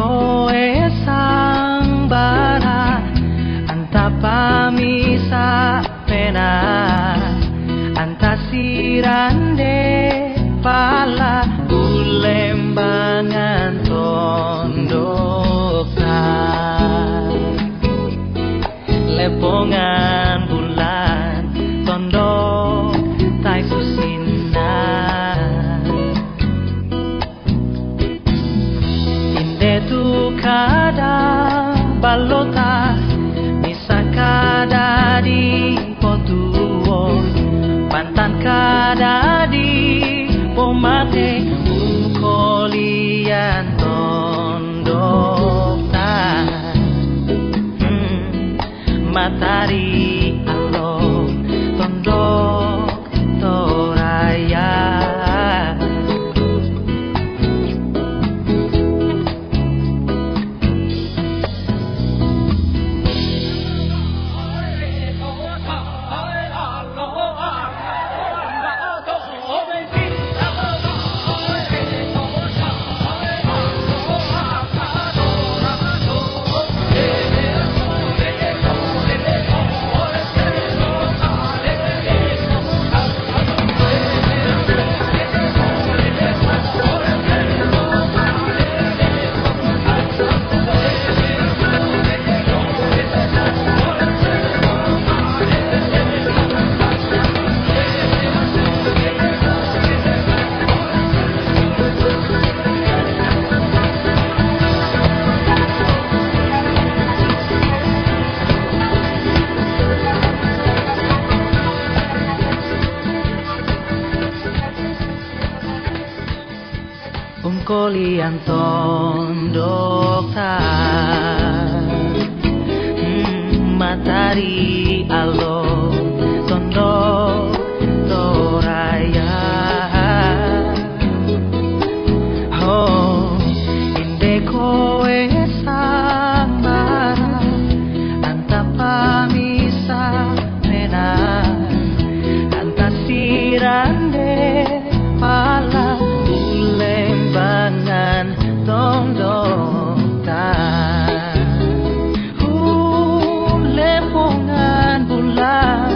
koe sangbara anta pamisa pena anta sirande pala ulembangan tondokna lepongan bulan tondok tai susina inde tu kada balota misa kada di potuo pantan kada di pomate ukolian tondokna matahari alo tondok toraya kolian tondok matahari alo tondok toraya oh inde koe sama anta pamisa pena anta sirande pala lembangan tondoktan lepongan bulan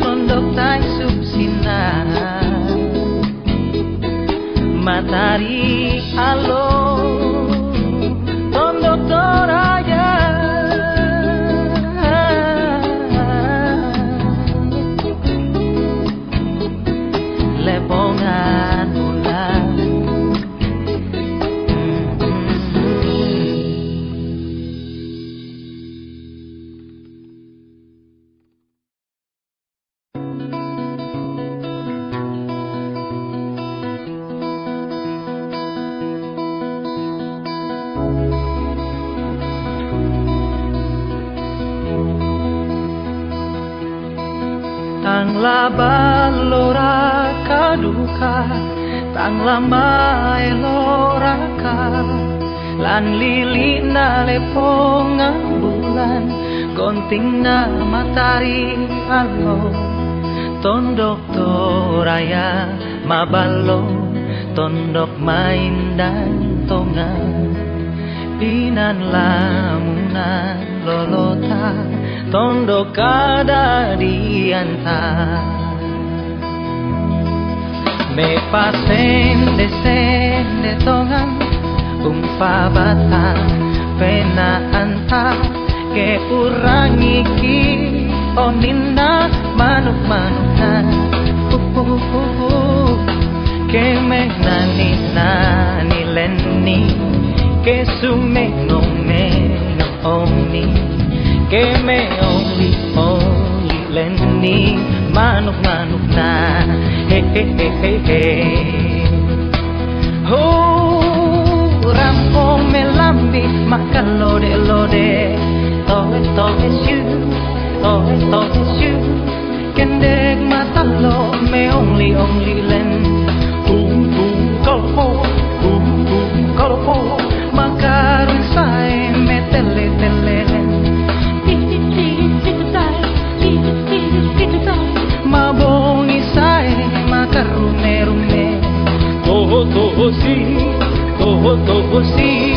tondok tai subsina matahari alo tondok toraya lepongan bulan tang laba lora kaduka tang lama eloraka lan lili na lepongan bulan konting na matahari alo tondok toraya mabalo tondok main dan tongan pinan lamunan lolota tondok kada diantar me pasen de tongan bata pena anta ke urangi ki oninna manuk manukan ke menani nani lenni ke sumeno meno omni ke me only lenni manuk na he rampo melambi makan lode tohe shu kendek mata lo me only len kolopo makarun sai me tele mabongi sai makarume toho si tosi.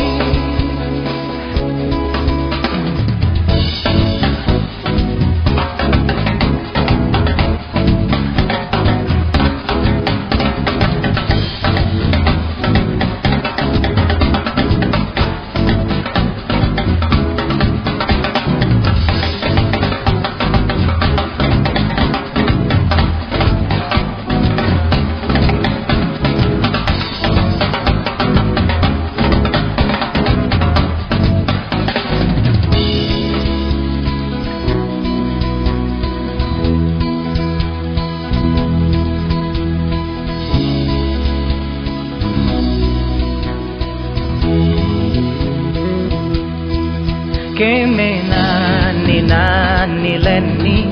Que me nani lenni,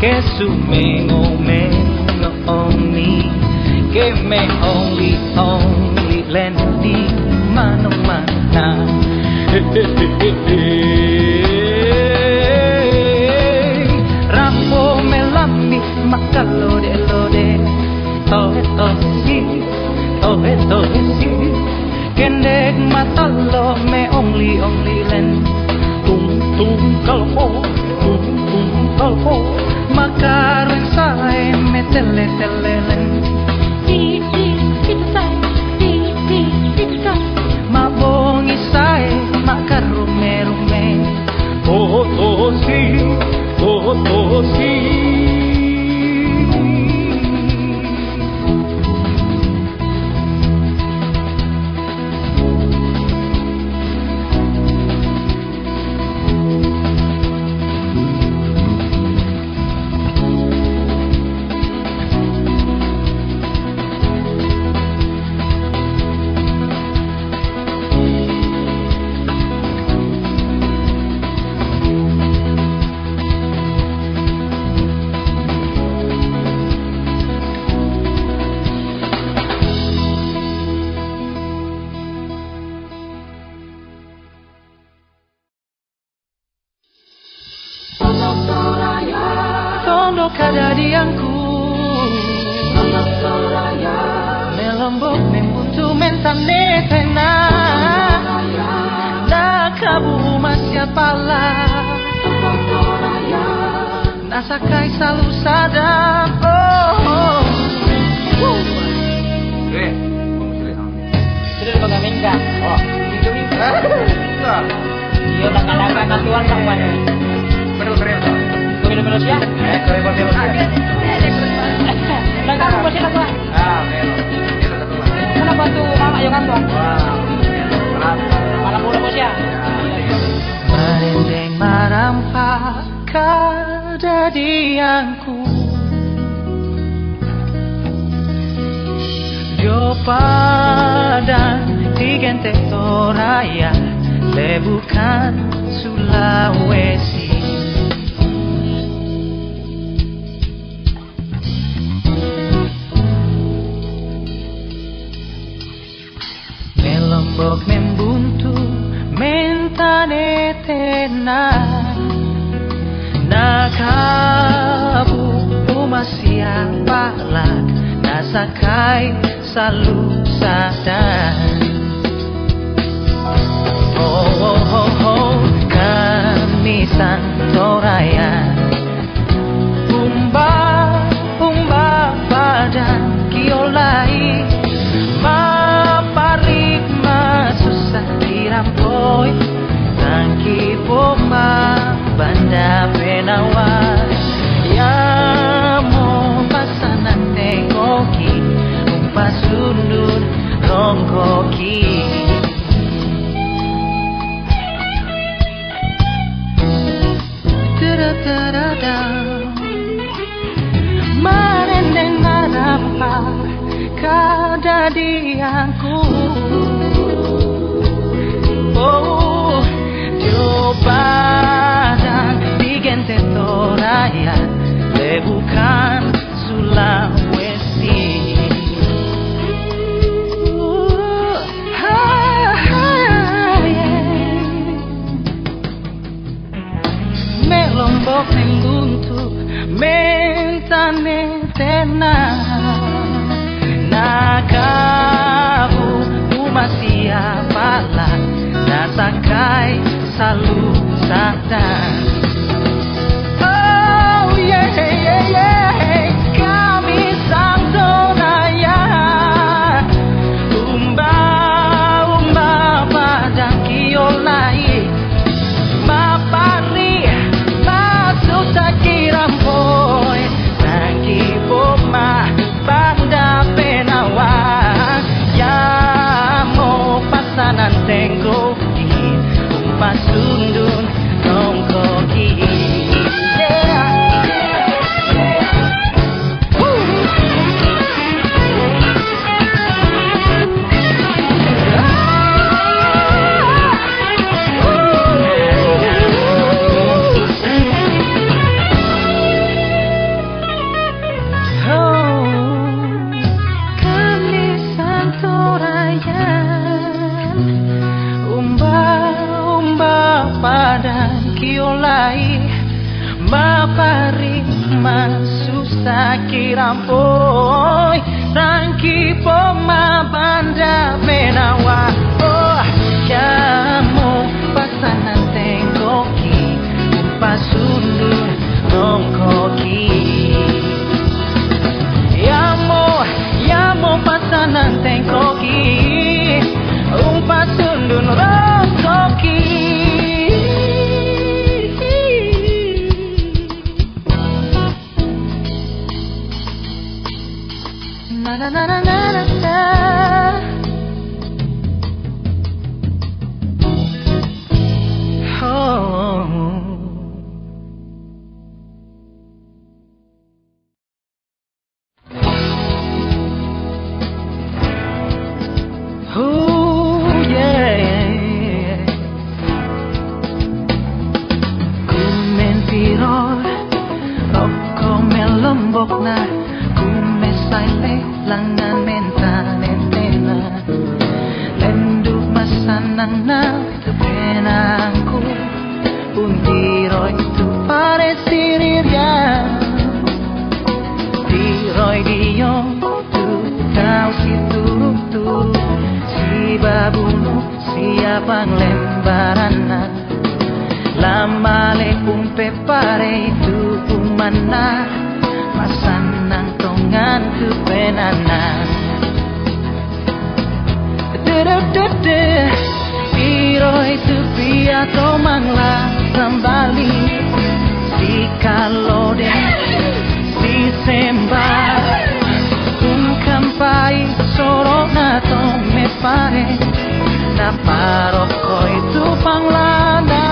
que su me no oni, que me only lenni, mano mana. Rambo me lami makalode lode, tohe si, kendek matalo me only len. Tung kalpo makaroon sae me telelen di mabongi sae makarume tosi Tondo kadadianku melombok membuntu mentane tena nakabu masya pala nasakai selalu sadar sudah dipagamingka itu iya nakalakan natuan sang mana betul Betul ya? Nagkaroon ba sila ba? Meron. Ano ba ito mama yung kanto? Malam mula po siya. Merinding merampak kedadianku Yo padang di Gente Toraya Lebukan Sulawesi Melombok membuntu mentane tena nakabu umasia palak nasakai salu sadan kami Santoraya umba badan kiolai maparik masusah dirampoi tangki poma banda penawa ya mo pasanan tengoki umpasunun rongkoki Merendeng merampak kedadianku Oh, coba dan di Gente Toraya Lebukan Sulawesi selalu sadar. Oh yeah, yeah, yeah. Kami sang Soraya, umba padang kiolai, mapari masuk sakirampoi, nakipoma banda penawa, yamo pasanan tengkoki, umpasundun nongkoki. Padang kiolai, mapari masusa kirampoi, rangki poma banda menawa. Oh, kamu pasanan tengkoki, pasundur nongkoki. Yamo pasanan tengkoki, pasundur nongkoki. Na na na na na na. Oh yeah. Kumentirol, rokok melombok na, kumesai langan mentalentena, lenduk masanang na tepenangku, puntiroi tu pare siriria, tiroi diom tu kau si turuk si babuno siapang lembarana, lama le umpe pare itu umana, masanang tongan tu penana. Piro itu pia tomanglah kembali, si kalode si sembah, kampai sorona to me pare, na paroko itu panglana,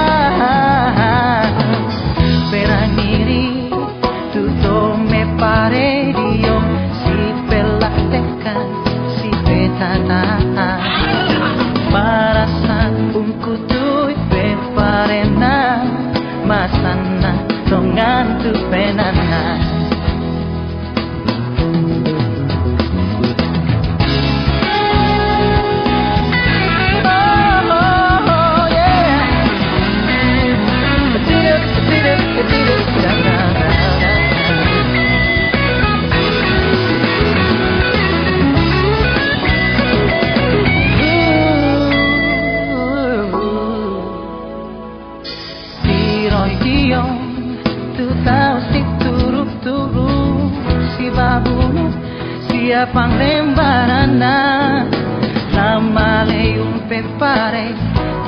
peraniri tu to me pare dio, si pelatekan si petana, parasan ungkutu beparena, masana tongan tu penana. Siapang lembarana, lama leung pepare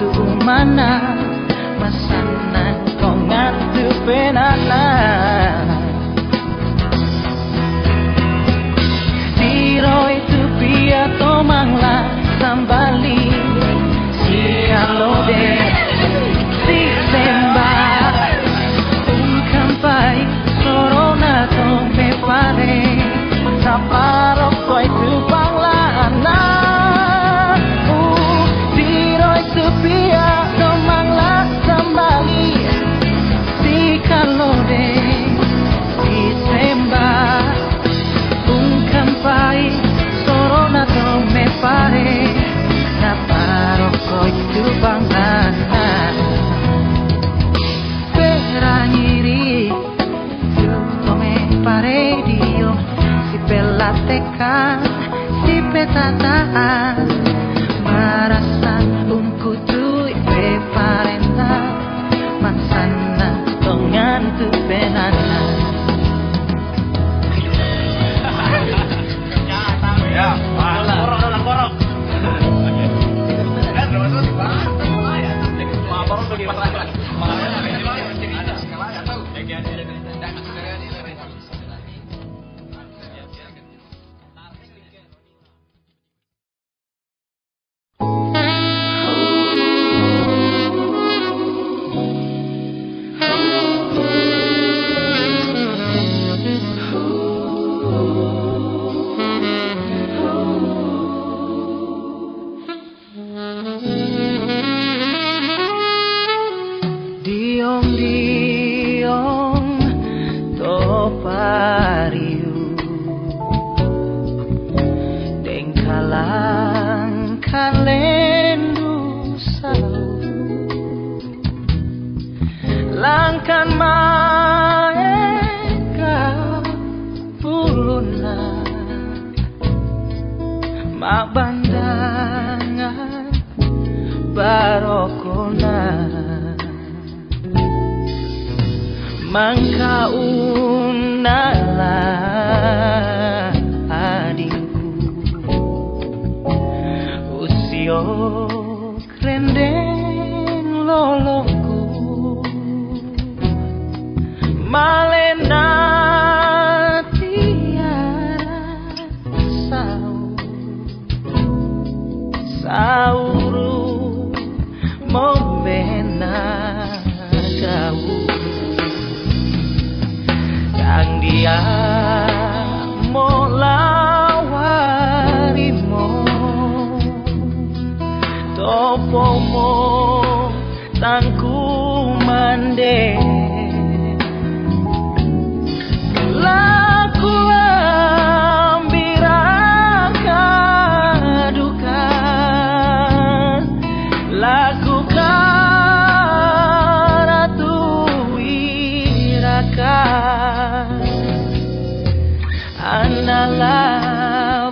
tu umana, masanan kongan tu penana. Tiroi tu pia tomanglah sambali, si kalode si sembah, kampai sorona to pepare, saparok koi tu panglana, tiroi tu pia tomanglah dan maeka puluna mak bandangan barokona mangka unala adingku usio krendeng lolongku malena tiara sauru membena jauh kang dia molawarimo topomo tangku mande laku ambiraka duka laku karatu wiraka anala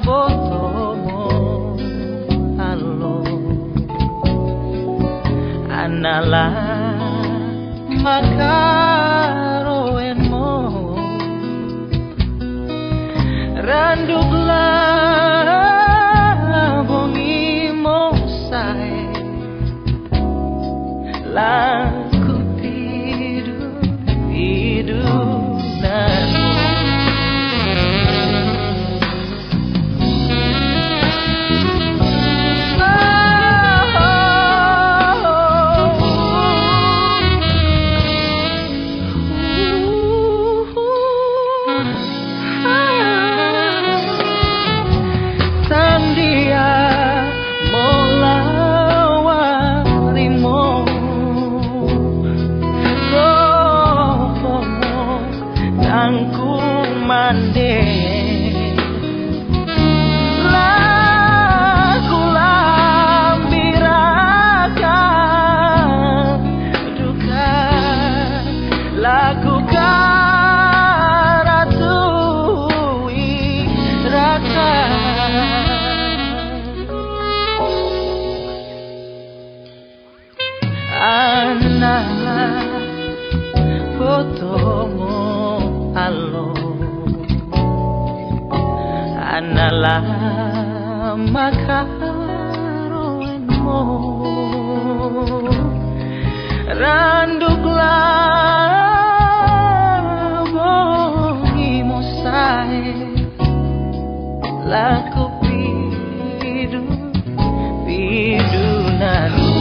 botomo halo anala makaroenmo randuklah bongi mosae laku tiduranmu Anala makaroenmo randuklah bongi mosae laku pidunanmu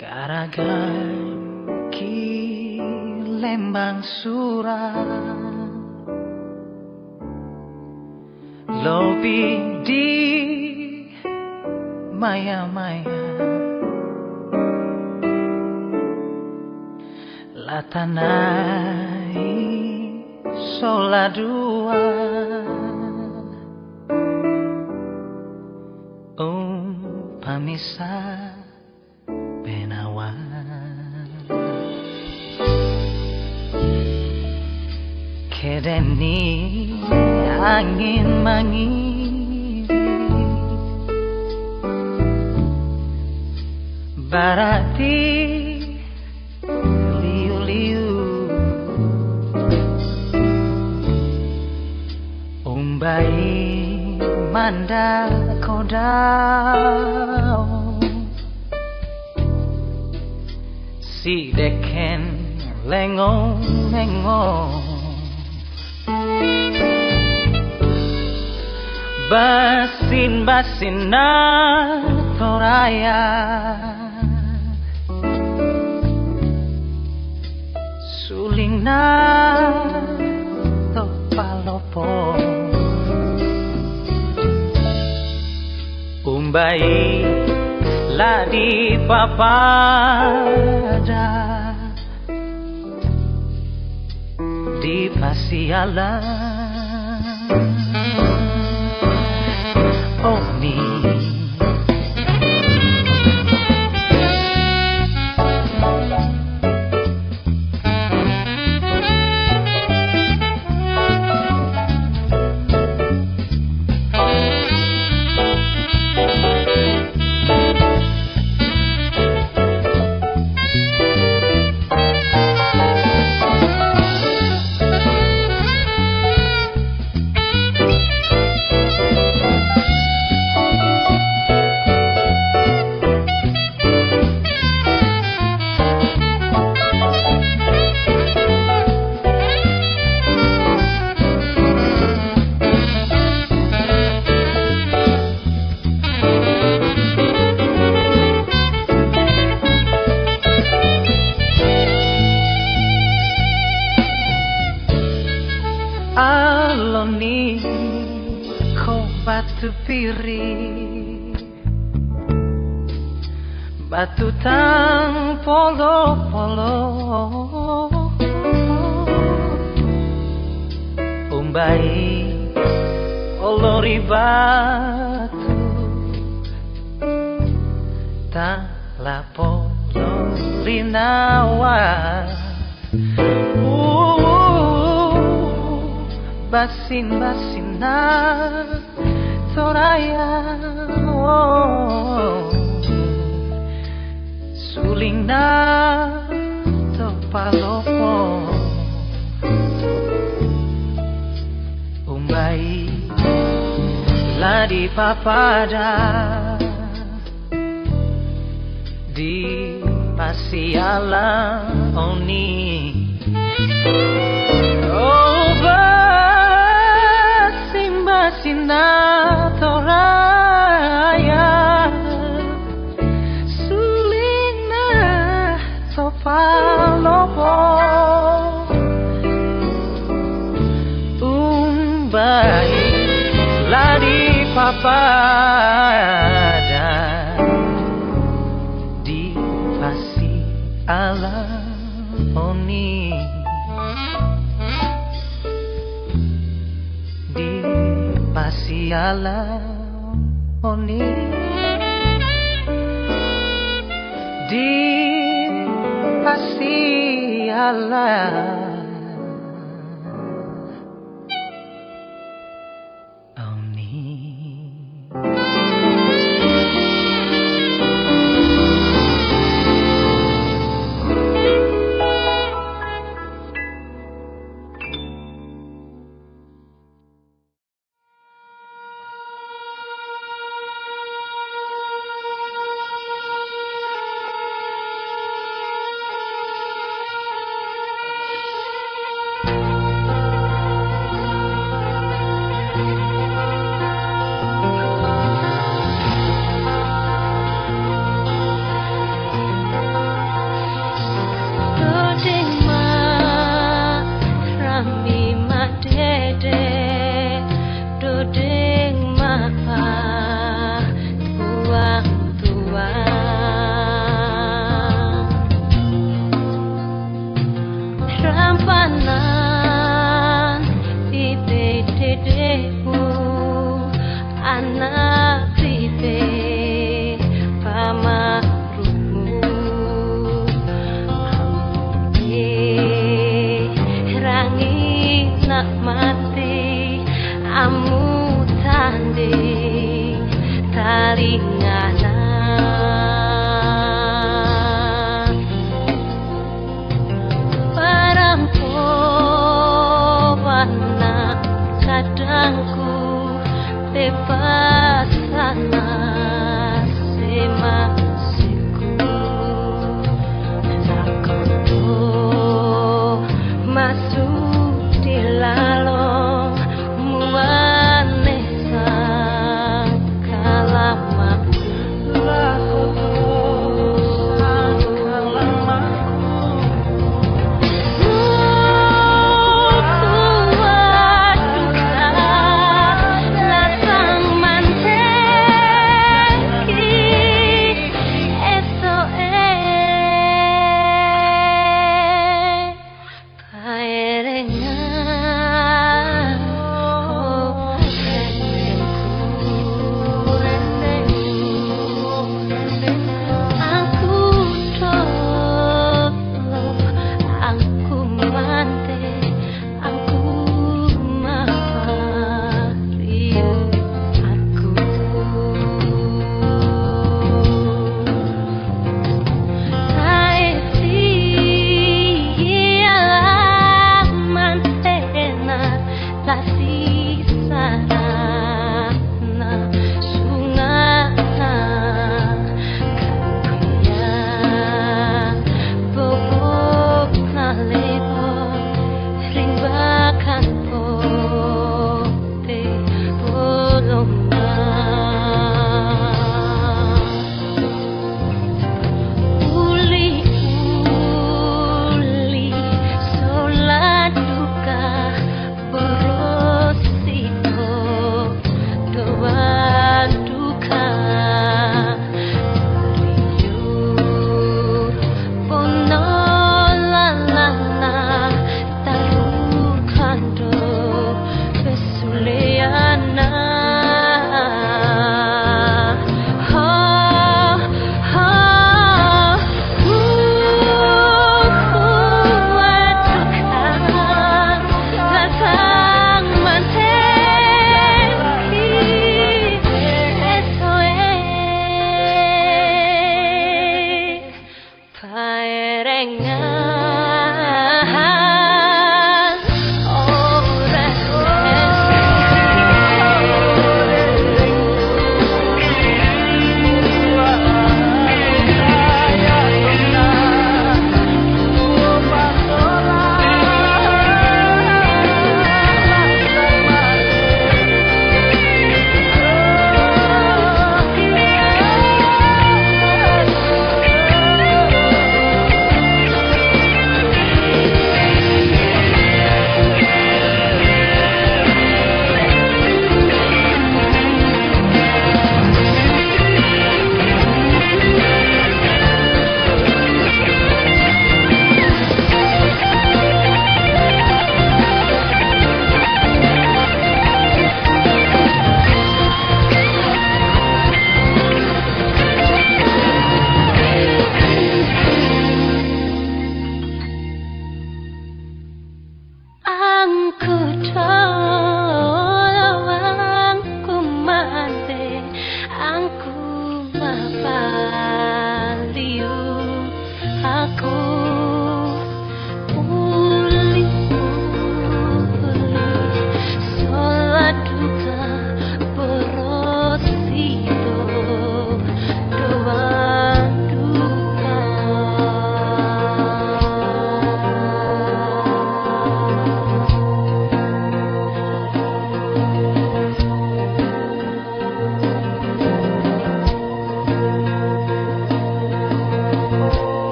Garagan ki lembang surat lobi di maya-maya latanai soladua pamisa kedeni angin mangiri barati liu-liu umbai manda kodao si deken lengong-lengong basin-basin na toraya suling na topalopo umbai la di papada di pasialan Oni aloni ko batu piri batu tang polo-polo umbai olori batu ta la polo rinawa basin-basin na toraya suling na topalopo umbai la di papada di pasiala oni Sina toraya sulina topalopo umbai lari papada di pasi ala oni pasiala oni di pasiala oni.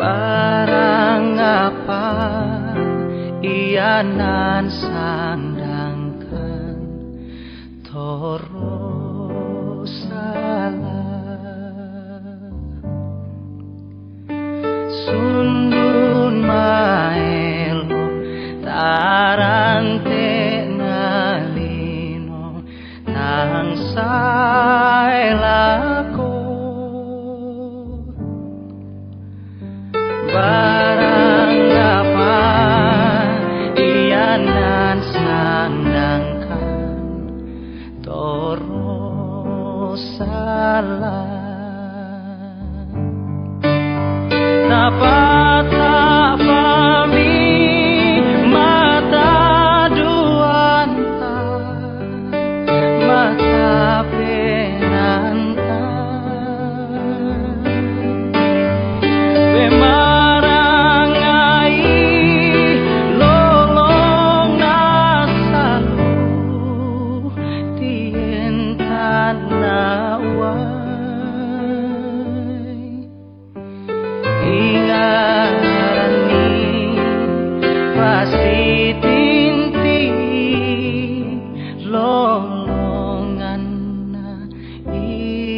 Barang apa ianan sandangkan toro salah sundun maelo tarante nalino nang saelako barang apa ianan sandangkan toro salah dapat tak pami mata duanta mata penanta pasti tinti lolongan na inaya.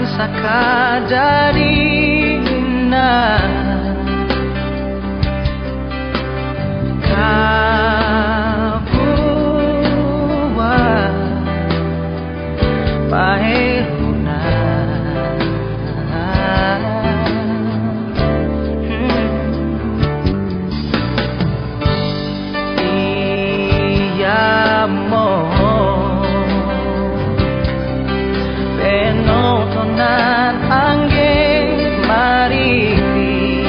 saka jadi indah. Kabuat pahehuna iya mo penotonan angge mariti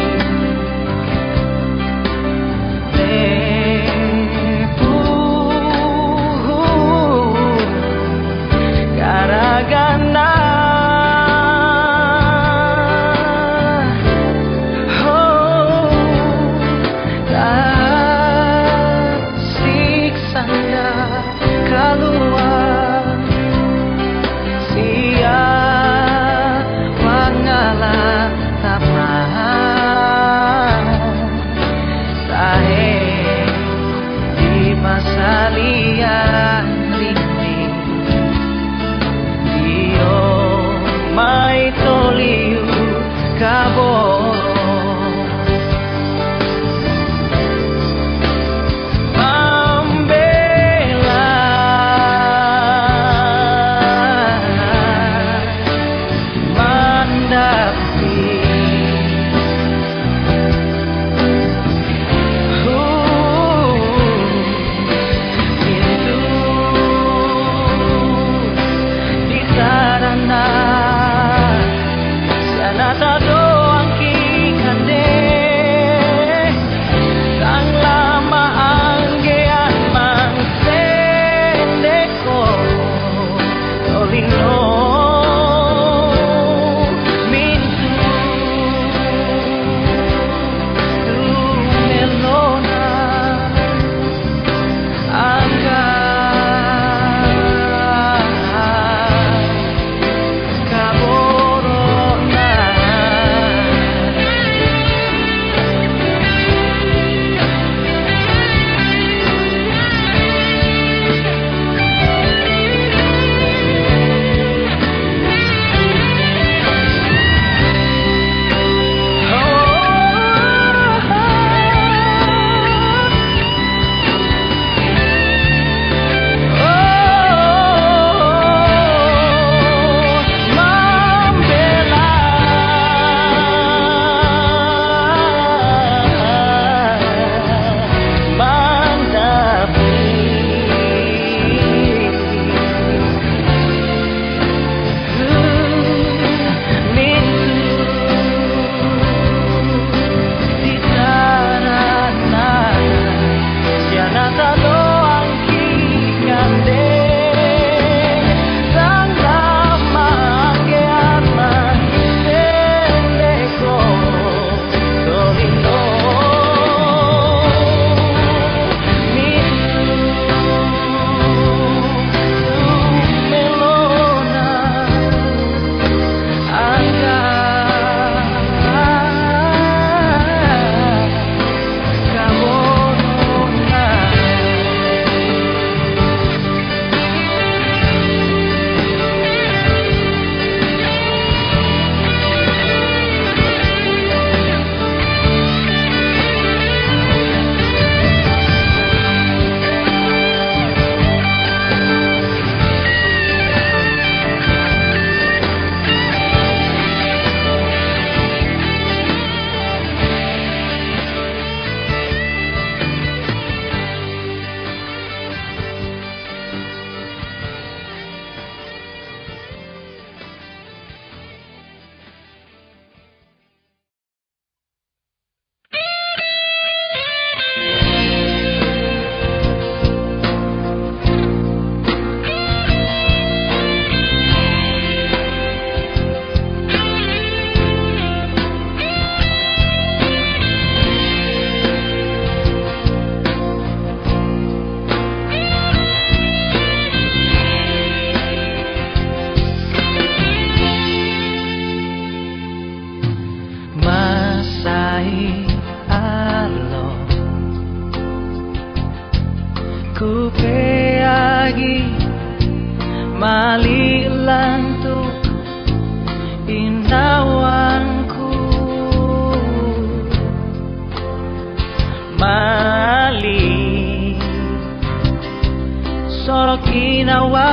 ginawa,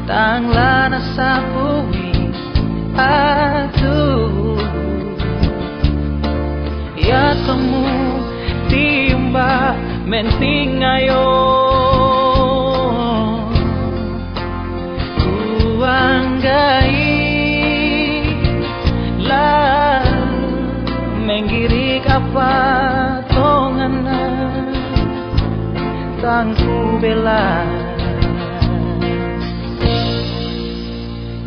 tangla na sa buwi ato. Yato mo tiumba menting ngayon, kuanggai la menggirik apa tongana tangku bela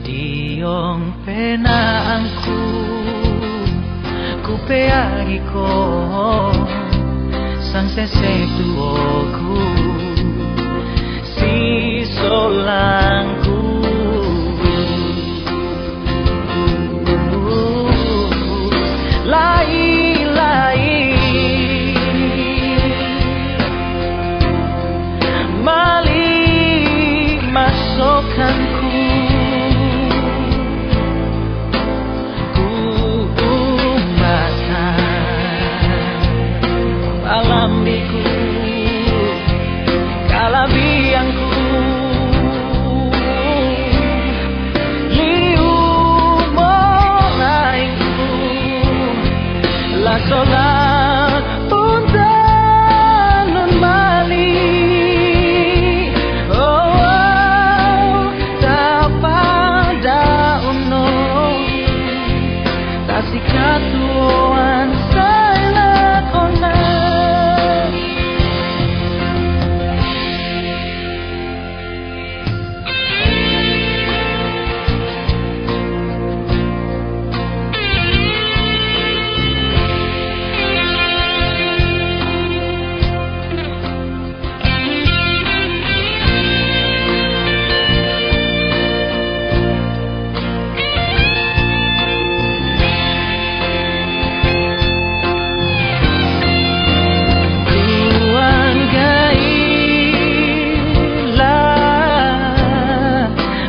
diong penaangku ku peagi ko sang sesetuoku si solangku lai mali masukkanku alambiku kalabianku liu morainku la sola punta non mali oh tapada uno tasikatuan saya kona.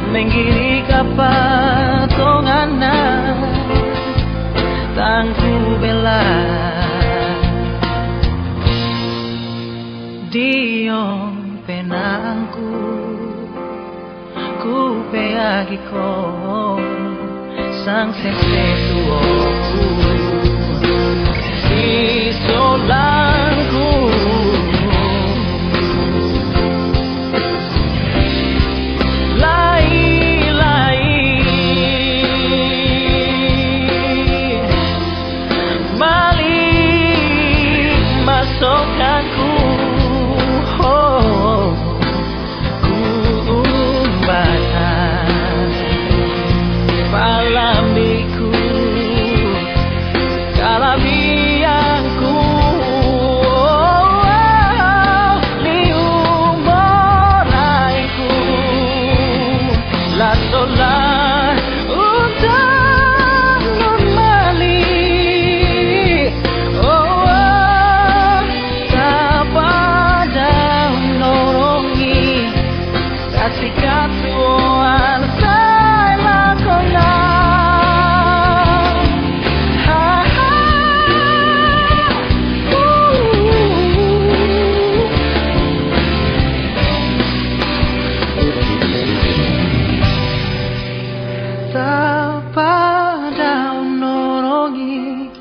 Menggirik apa tongana tangku bela diong penangku ku peagi ko sang sesetuoku si solangku masukkanku oh, ku umbatan palambiku kalabianku oh, liu moraiku la sola sikatuan saya kona tapada unorongi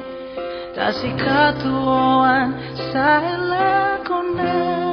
tak sikatuan saya kona.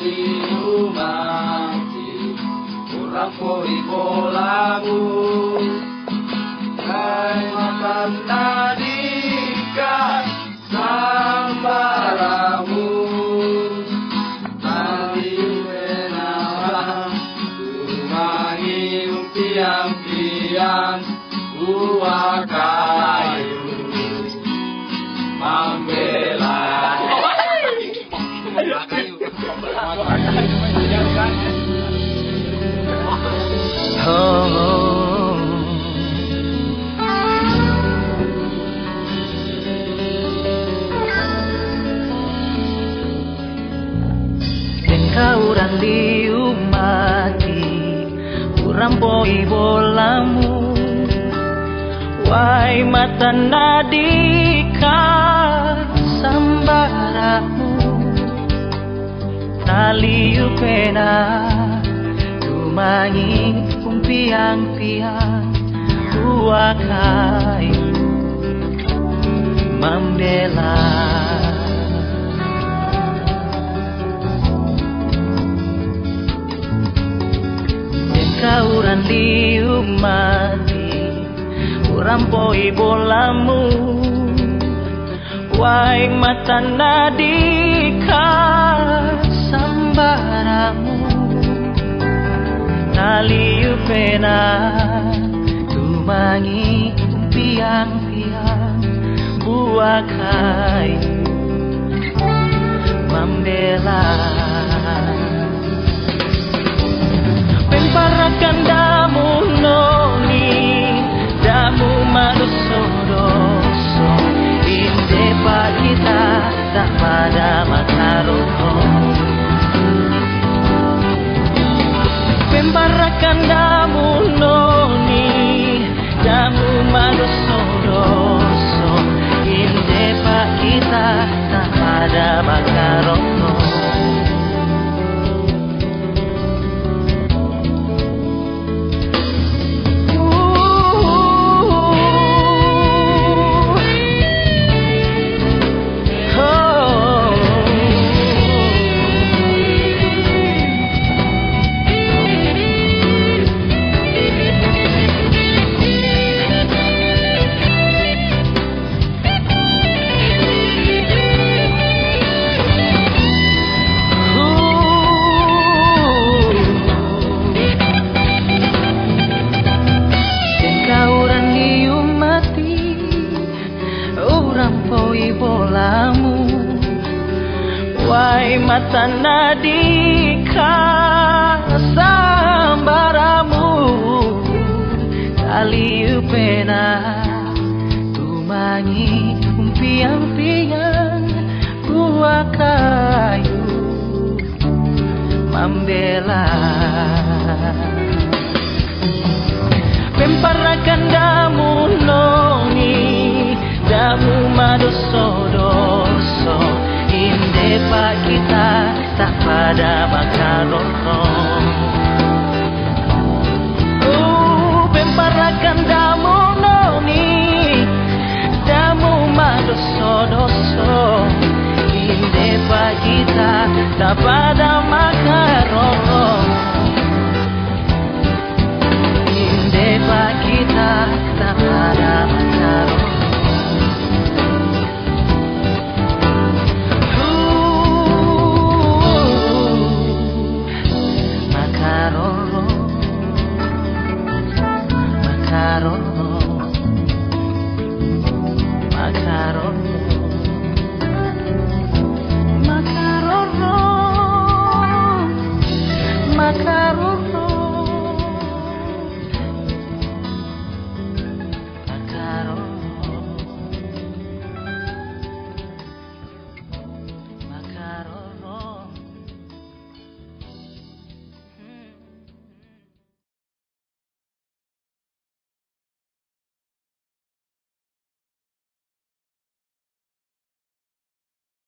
di rumah kurang pori bolamu kai makan tadikan sambaramu buah kayu membela. Orang diumati, orang poi bolamu, wai mata nadika sambaramu, taliu pena, tumangi umpiang-piang, buah kayu membela. Kauran diumati, orang poi bolamu, wai mata nadika sambaramu, taliu pena, tumangi umpiang-piang, buah kayu membela. Pemparakan damu noni, damu manusia doso, inde kita tak pada makaroko. Pemparakan damu noni, damu manusia doso, inde kita tak pada makaroko. Bolamu, wai mata nadika sambaramu, taliu pena, tumangi umpiang-piang, buah kayu membela. Pemparakan damu noni, damu madoso-doso, inde kita tak pada makaroko. Pemparakan damu noni, damu madoso-doso, inde kita tak pada